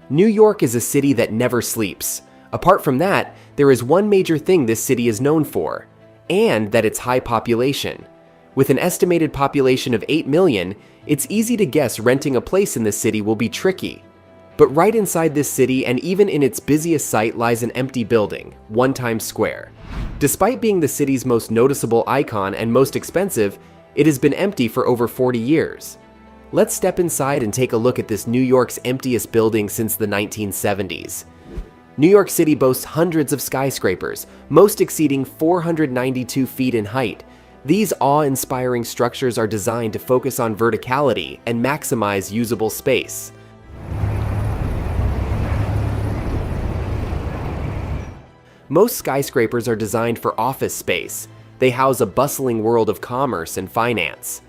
New York is a city that never sleeps. Apart from that, there is one major thing this city is known for, and that its high population. With an estimated population of 8 million, it's easy to guess renting a place in this city will be tricky. But right inside this city and even in its busiest site lies an empty building, One Times Square. Despite being the city's most noticeable icon and most expensive, it has been empty for over 40 years. Let's step inside and take a look at this New York's emptiest building since the 1970s. New York City boasts hundreds of skyscrapers, most exceeding 492 feet in height. These awe-inspiring structures are designed to focus on verticality and maximize usable space. Most skyscrapers are designed for office space. They house a bustling world of commerce and finance.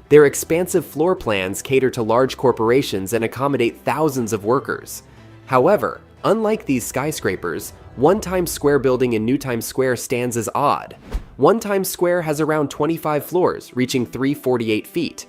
Their expansive floor plans cater to large corporations and accommodate thousands of workers. However, unlike these skyscrapers, One Times Square building in New Times Square stands as odd. One Times Square has around 25 floors, reaching 348 feet.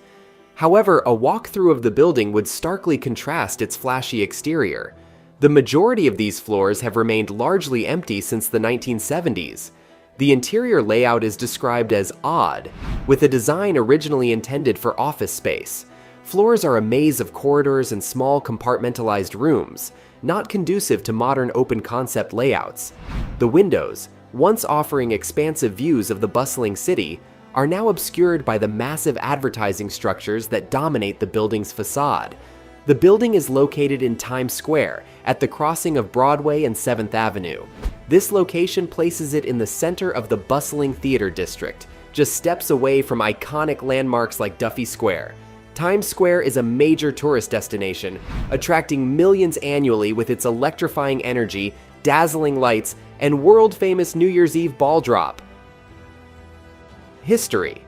However, a walkthrough of the building would starkly contrast its flashy exterior. The majority of these floors have remained largely empty since the 1970s. The interior layout is described as odd, with a design originally intended for office space. Floors are a maze of corridors and small compartmentalized rooms, not conducive to modern open-concept layouts. The windows, once offering expansive views of the bustling city, are now obscured by the massive advertising structures that dominate the building's facade. The building is located in Times Square, at the crossing of Broadway and 7th Avenue. This location places it in the center of the bustling theater district, just steps away from iconic landmarks like Duffy Square. Times Square is a major tourist destination, attracting millions annually with its electrifying energy, dazzling lights, and world-famous New Year's Eve ball drop. History.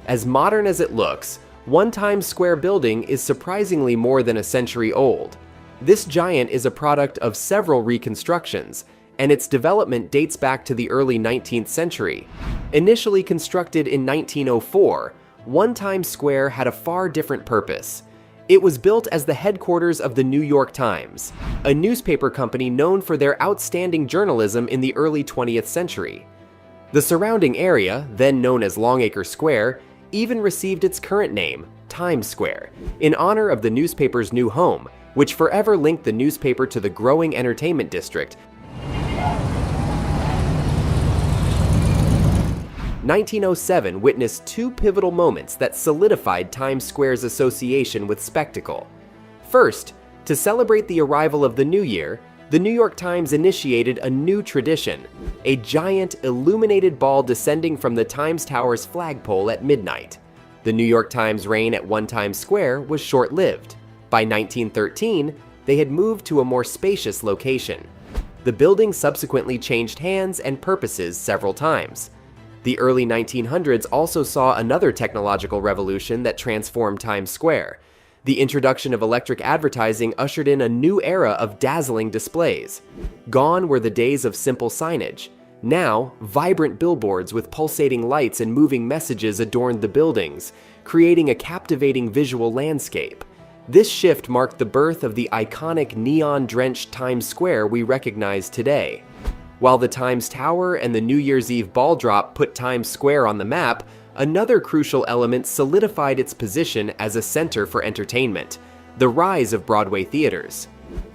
As modern as it looks, One Times Square building is surprisingly more than a century old. This giant is a product of several reconstructions, and its development dates back to the early 19th century. Initially constructed in 1904, One Times Square had a far different purpose. It was built as the headquarters of the New York Times, a newspaper company known for their outstanding journalism in the early 20th century. The surrounding area, then known as Longacre Square, even received its current name, Times Square, in honor of the newspaper's new home, which forever linked the newspaper to the growing entertainment district. 1907 witnessed two pivotal moments that solidified Times Square's association with spectacle. First, to celebrate the arrival of the new year, the New York Times initiated a new tradition, a giant illuminated ball descending from the Times Tower's flagpole at midnight. The New York Times' reign at One Times Square was short-lived. By 1913, they had moved to a more spacious location. The building subsequently changed hands and purposes several times. The early 1900s also saw another technological revolution that transformed Times Square. The introduction of electric advertising ushered in a new era of dazzling displays. Gone were the days of simple signage. Now, vibrant billboards with pulsating lights and moving messages adorned the buildings, creating a captivating visual landscape. This shift marked the birth of the iconic neon-drenched Times Square we recognize today. While the Times Tower and the New Year's Eve ball drop put Times Square on the map, another crucial element solidified its position as a center for entertainment: the rise of Broadway theaters.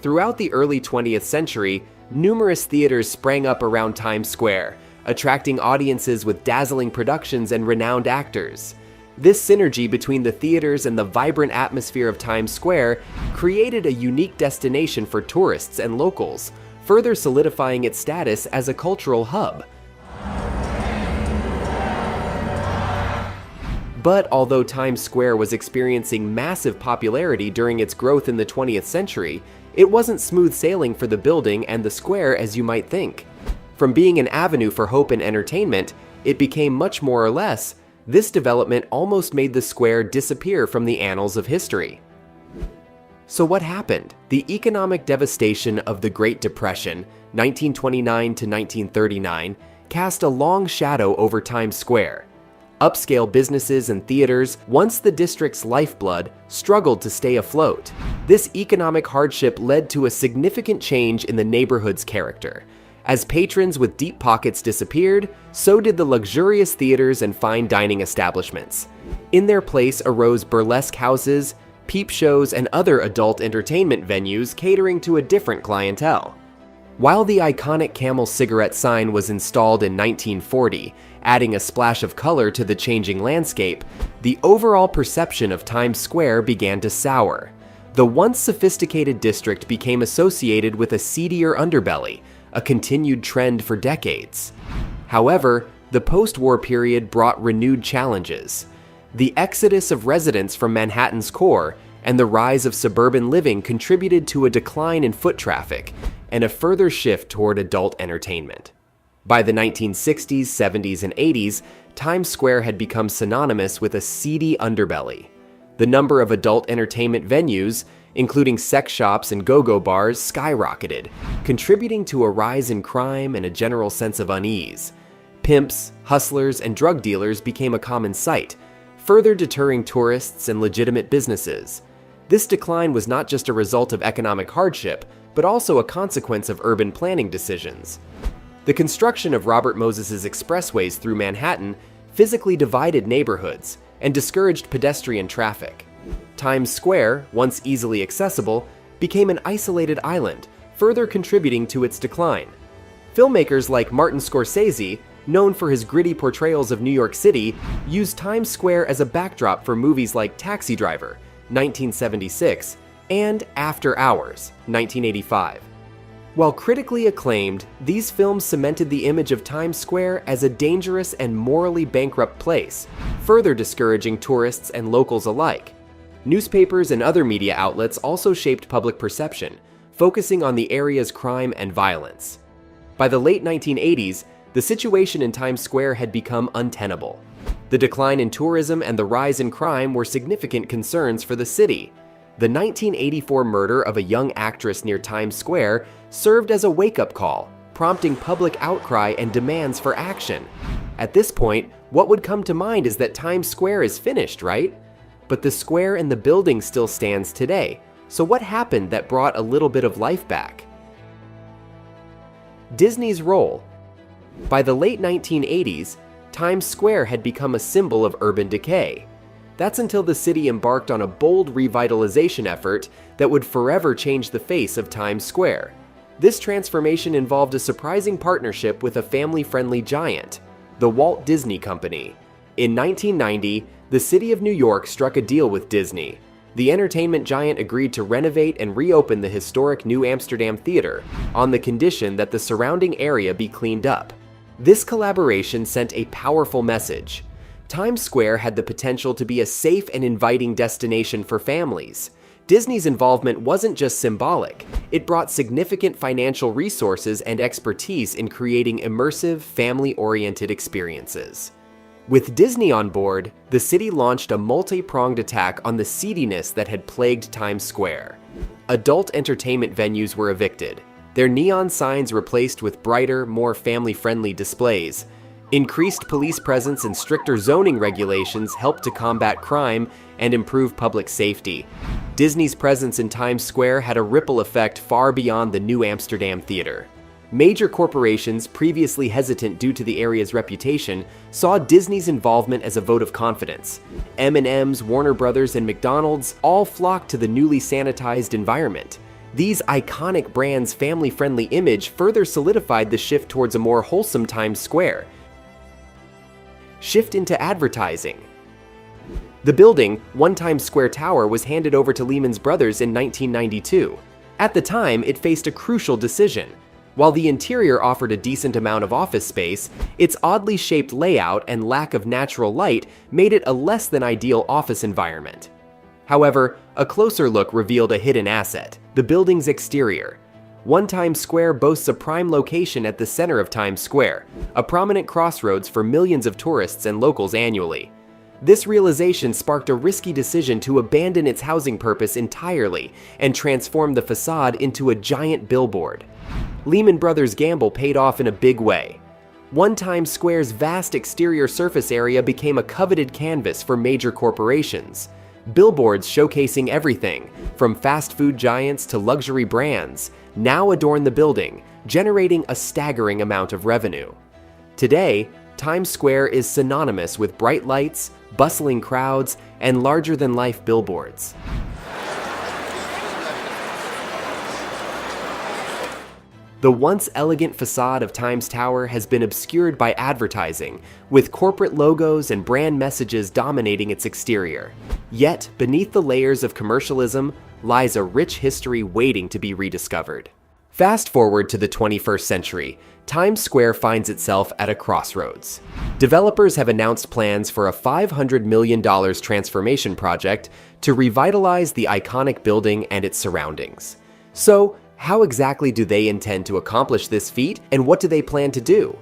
Throughout the early 20th century, numerous theaters sprang up around Times Square, attracting audiences with dazzling productions and renowned actors. This synergy between the theaters and the vibrant atmosphere of Times Square created a unique destination for tourists and locals, further solidifying its status as a cultural hub. But although Times Square was experiencing massive popularity during its growth in the 20th century, it wasn't smooth sailing for the building and the square as you might think. From being an avenue for hope and entertainment, it became much more or less. This development almost made the square disappear from the annals of history. So what happened? The economic devastation of the Great Depression, 1929 to 1939, cast a long shadow over Times Square. Upscale businesses and theaters, once the district's lifeblood, struggled to stay afloat. This economic hardship led to a significant change in the neighborhood's character. As patrons with deep pockets disappeared, so did the luxurious theaters and fine dining establishments. In their place arose burlesque houses, peep shows, and other adult entertainment venues catering to a different clientele. While the iconic Camel cigarette sign was installed in 1940, adding a splash of color to the changing landscape, the overall perception of Times Square began to sour. The once sophisticated district became associated with a seedier underbelly, a continued trend for decades. However, the post-war period brought renewed challenges. The exodus of residents from Manhattan's core and the rise of suburban living contributed to a decline in foot traffic and a further shift toward adult entertainment. By the 1960s, 70s, and 80s, Times Square had become synonymous with a seedy underbelly. The number of adult entertainment venues, including sex shops and go-go bars, skyrocketed, contributing to a rise in crime and a general sense of unease. Pimps, hustlers, and drug dealers became a common sight, further deterring tourists and legitimate businesses. This decline was not just a result of economic hardship, but also a consequence of urban planning decisions. The construction of Robert Moses's expressways through Manhattan physically divided neighborhoods and discouraged pedestrian traffic. Times Square, once easily accessible, became an isolated island, further contributing to its decline. Filmmakers like Martin Scorsese, known for his gritty portrayals of New York City, used Times Square as a backdrop for movies like Taxi Driver, 1976, and After Hours, 1985. While critically acclaimed, these films cemented the image of Times Square as a dangerous and morally bankrupt place, further discouraging tourists and locals alike. Newspapers and other media outlets also shaped public perception, focusing on the area's crime and violence. By the late 1980s, the situation in Times Square had become untenable. The decline in tourism and the rise in crime were significant concerns for the city. The 1984 murder of a young actress near Times Square served as a wake-up call, prompting public outcry and demands for action. At this point, what would come to mind is that Times Square is finished, right? But the square and the building still stands today. So what happened that brought a little bit of life back? Disney's role. By the late 1980s, Times Square had become a symbol of urban decay. That's until the city embarked on a bold revitalization effort that would forever change the face of Times Square. This transformation involved a surprising partnership with a family-friendly giant, the Walt Disney Company. In 1990, the city of New York struck a deal with Disney. The entertainment giant agreed to renovate and reopen the historic New Amsterdam Theater on the condition that the surrounding area be cleaned up. This collaboration sent a powerful message. Times Square had the potential to be a safe and inviting destination for families. Disney's involvement wasn't just symbolic, it brought significant financial resources and expertise in creating immersive, family-oriented experiences. With Disney on board, the city launched a multi-pronged attack on the seediness that had plagued Times Square. Adult entertainment venues were evicted, their neon signs replaced with brighter, more family-friendly displays. Increased police presence and stricter zoning regulations helped to combat crime and improve public safety. Disney's presence in Times Square had a ripple effect far beyond the New Amsterdam Theater. Major corporations, previously hesitant due to the area's reputation, saw Disney's involvement as a vote of confidence. M&M's, Warner Brothers, and McDonald's all flocked to the newly sanitized environment. These iconic brands' family-friendly image further solidified the shift towards a more wholesome Times Square. Shift into advertising. The building, One Times Square Tower, was handed over to Lehman Brothers in 1992. At the time, it faced a crucial decision. While the interior offered a decent amount of office space, its oddly shaped layout and lack of natural light made it a less than ideal office environment. However, a closer look revealed a hidden asset: the building's exterior. One Times Square boasts a prime location at the center of Times Square, a prominent crossroads for millions of tourists and locals annually. This realization sparked a risky decision to abandon its housing purpose entirely and transform the facade into a giant billboard. Lehman Brothers' gamble paid off in a big way. One Times Square's vast exterior surface area became a coveted canvas for major corporations. Billboards showcasing everything, from fast food giants to luxury brands, now adorn the building, generating a staggering amount of revenue. Today, Times Square is synonymous with bright lights, bustling crowds, and larger-than-life billboards. The once elegant facade of Times Tower has been obscured by advertising, with corporate logos and brand messages dominating its exterior. Yet, beneath the layers of commercialism lies a rich history waiting to be rediscovered. Fast forward to the 21st century, Times Square finds itself at a crossroads. Developers have announced plans for a $500 million transformation project to revitalize the iconic building and its surroundings. So, how exactly do they intend to accomplish this feat, and what do they plan to do?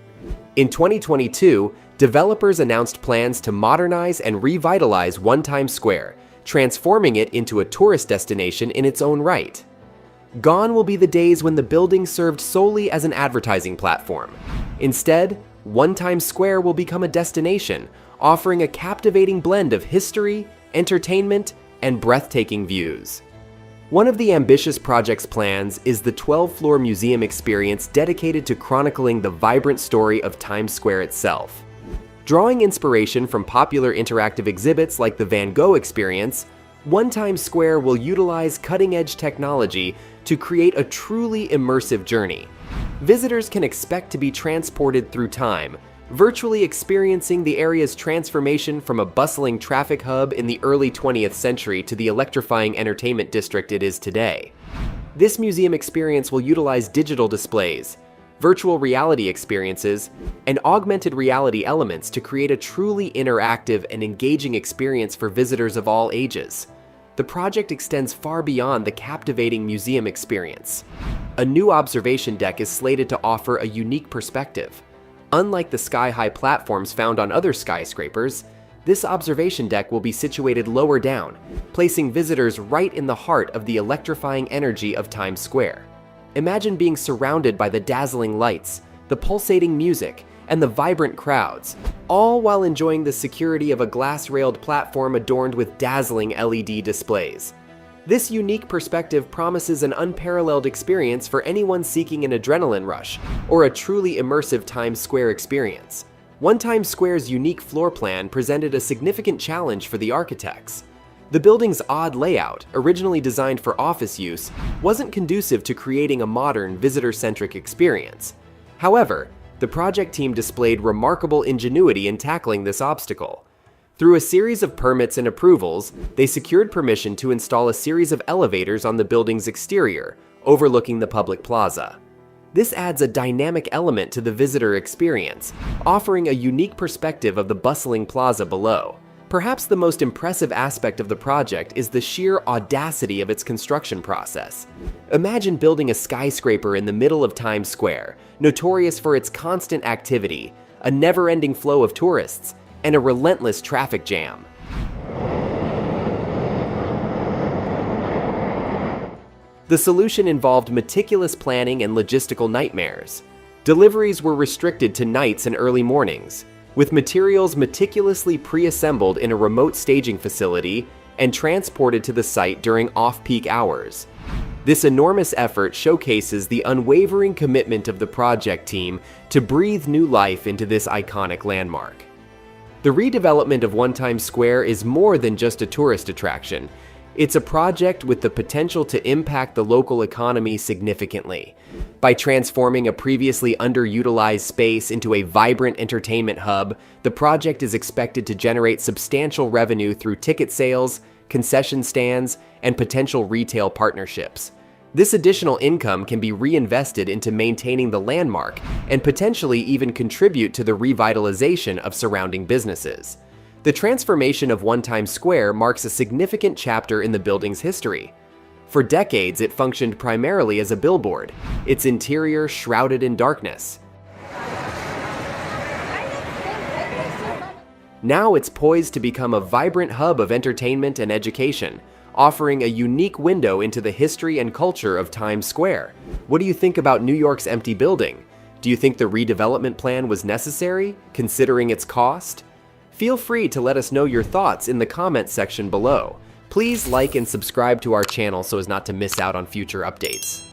In 2022, developers announced plans to modernize and revitalize One Times Square, transforming it into a tourist destination in its own right. Gone will be the days when the building served solely as an advertising platform. Instead, One Times Square will become a destination, offering a captivating blend of history, entertainment, and breathtaking views. One of the ambitious project's plans is the 12-floor museum experience dedicated to chronicling the vibrant story of Times Square itself. Drawing inspiration from popular interactive exhibits like the Van Gogh experience, One Times Square will utilize cutting-edge technology to create a truly immersive journey. Visitors can expect to be transported through time, virtually experiencing the area's transformation from a bustling traffic hub in the early 20th century to the electrifying entertainment district it is today. This museum experience will utilize digital displays, virtual reality experiences, and augmented reality elements to create a truly interactive and engaging experience for visitors of all ages. The project extends far beyond the captivating museum experience. A new observation deck is slated to offer a unique perspective. Unlike the sky-high platforms found on other skyscrapers, this observation deck will be situated lower down, placing visitors right in the heart of the electrifying energy of Times Square. Imagine being surrounded by the dazzling lights, the pulsating music, and the vibrant crowds, all while enjoying the security of a glass-railed platform adorned with dazzling LED displays. This unique perspective promises an unparalleled experience for anyone seeking an adrenaline rush or a truly immersive Times Square experience. One Times Square's unique floor plan presented a significant challenge for the architects. The building's odd layout, originally designed for office use, wasn't conducive to creating a modern, visitor-centric experience. However, the project team displayed remarkable ingenuity in tackling this obstacle. Through a series of permits and approvals, they secured permission to install a series of elevators on the building's exterior, overlooking the public plaza. This adds a dynamic element to the visitor experience, offering a unique perspective of the bustling plaza below. Perhaps the most impressive aspect of the project is the sheer audacity of its construction process. Imagine building a skyscraper in the middle of Times Square, notorious for its constant activity, a never-ending flow of tourists, and a relentless traffic jam. The solution involved meticulous planning and logistical nightmares. Deliveries were restricted to nights and early mornings, with materials meticulously pre-assembled in a remote staging facility and transported to the site during off-peak hours. This enormous effort showcases the unwavering commitment of the project team to breathe new life into this iconic landmark. The redevelopment of One Times Square is more than just a tourist attraction. It's a project with the potential to impact the local economy significantly. By transforming a previously underutilized space into a vibrant entertainment hub, the project is expected to generate substantial revenue through ticket sales, concession stands, and potential retail partnerships. This additional income can be reinvested into maintaining the landmark and potentially even contribute to the revitalization of surrounding businesses. The transformation of One Times Square marks a significant chapter in the building's history. For decades, it functioned primarily as a billboard, its interior shrouded in darkness. Now it's poised to become a vibrant hub of entertainment and education, offering a unique window into the history and culture of Times Square. What do you think about New York's empty building? Do you think the redevelopment plan was necessary, considering its cost? Feel free to let us know your thoughts in the comments section below. Please like and subscribe to our channel so as not to miss out on future updates.